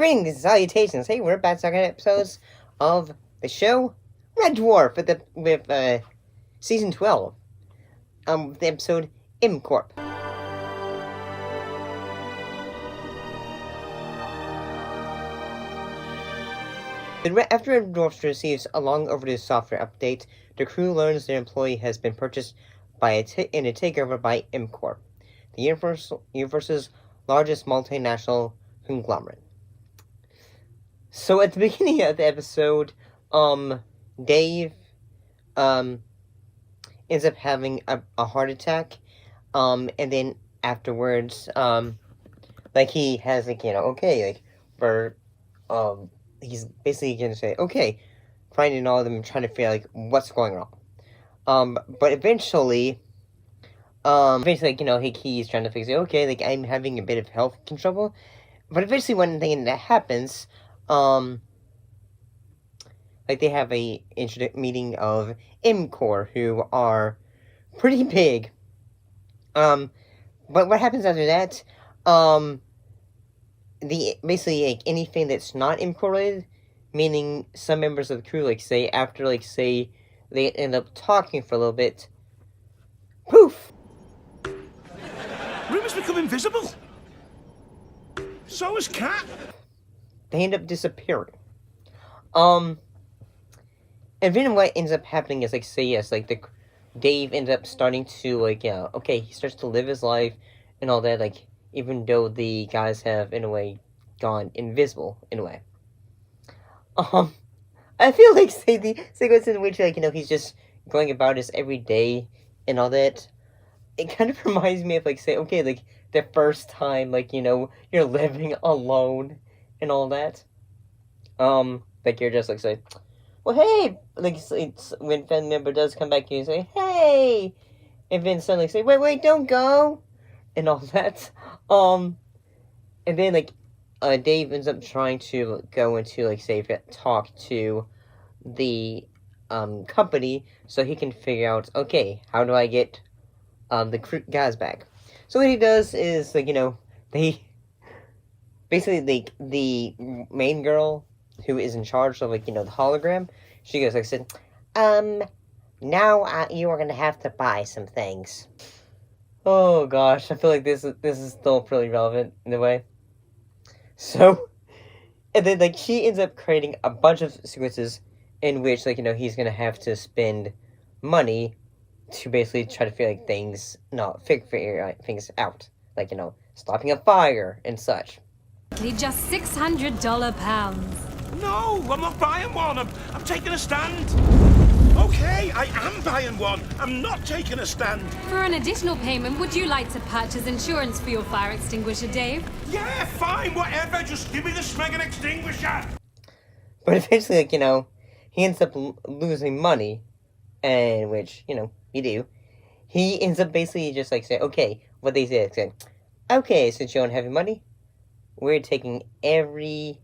Greetings and salutations. Hey, we're back to second episodes of the show Red Dwarf with season 12. The episode Corp. After Red Dwarf receives a long overdue software update, the crew learns their employee has been purchased in a takeover by Corp, the universe's largest multinational conglomerate. So at the beginning of the episode, Dave, ends up having a heart attack, and then afterwards, he has, he's basically gonna say, okay, finding all of them and trying to figure, what's going wrong. But eventually, he's trying to fix it, okay, I'm having a bit of health trouble, but eventually one thing that happens, they have a meeting of MCOR, who are pretty big. But what happens after that, anything that's not MCOR related, meaning some members of the crew, after they end up talking for a little bit, poof! Room has become invisible. So is Cat. They end up disappearing. And then what ends up happening is, Dave ends up starting to, he starts to live his life and all that, even though the guys have, in a way, gone invisible, in a way. I feel the sequence in which, he's just going about his every day and all that, it kind of reminds me of, the first time, you're living alone and all that. You're just, say, well, hey, when a family member does come back, you say, hey, and then suddenly say, wait, don't go, and all that. And then, Dave ends up trying to go into, talk to the, company, so he can figure out, okay, how do I get, the guys back? So what he does is, they, basically, the main girl, who is in charge of, the hologram, she goes, now you are gonna have to buy some things. Oh gosh, I feel like this is still pretty relevant in a way. So, and then, she ends up creating a bunch of sequences in which, he's gonna have to spend money to basically try to figure, figure things out. Stopping a fire and such. Just $600 pounds. No, I'm not buying one. I'm taking a stand. Okay, I am buying one. I'm not taking a stand. For an additional payment, would you like to purchase insurance for your fire extinguisher, Dave? Yeah, fine, whatever. Just give me the smeggen extinguisher. But eventually, he ends up losing money, and which, you do. He ends up basically just, saying, okay, what they say, okay, since you don't have any money, we're taking every,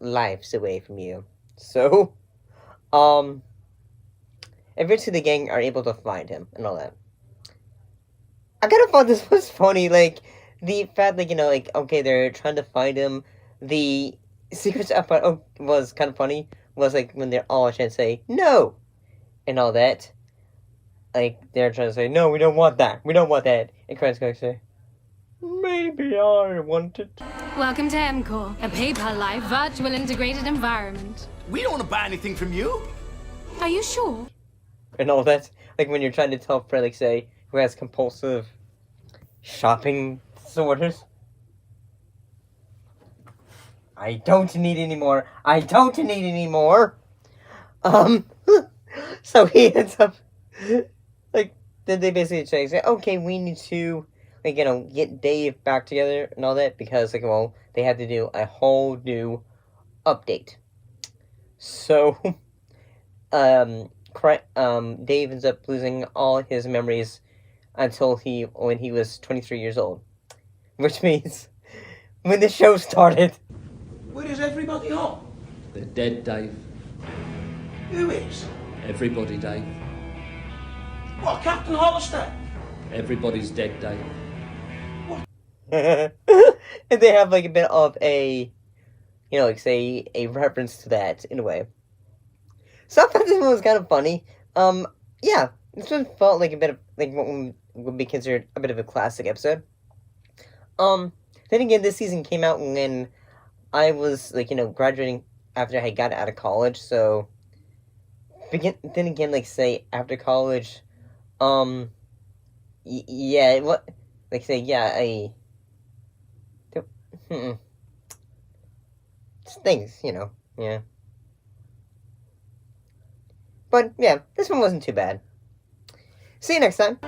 lives away from you. So, eventually the gang are able to find him and all that. I kind of thought this was funny, the fact, okay, they're trying to find him. The secrets I thought was kind of funny was, when they're all trying to say, no! And all that. They're trying to say, no, we don't want that. We don't want that. And Cran's going to say, maybe I want it. Welcome to MCOR, a pay-per-life virtual integrated environment. We don't want to buy anything from you. Are you sure? And all that. When you're trying to tell a friend, say, who has compulsive shopping disorders. I don't need any more. I don't need any more. So he ends up, then they basically say, okay, we need to, get Dave back together and all that, because, they had to do a whole new update. So, Dave ends up losing all his memories until when he was 23 years old. Which means, when the show started... Where is everybody on? They're dead, Dave. Who is? Everybody, Dave. What, Captain Hollister? Everybody's dead, Dave. And they have, a bit of a like say a reference to that in a way. So I thought this one was kind of funny. Yeah, this one felt like a bit of like what would be considered a bit of a classic episode. Um, then again, this season came out when I was like graduating after I got out of college. So then again, like say after college, um, yeah, what like say yeah hmm, things yeah. But yeah, this one wasn't too bad. See you next time.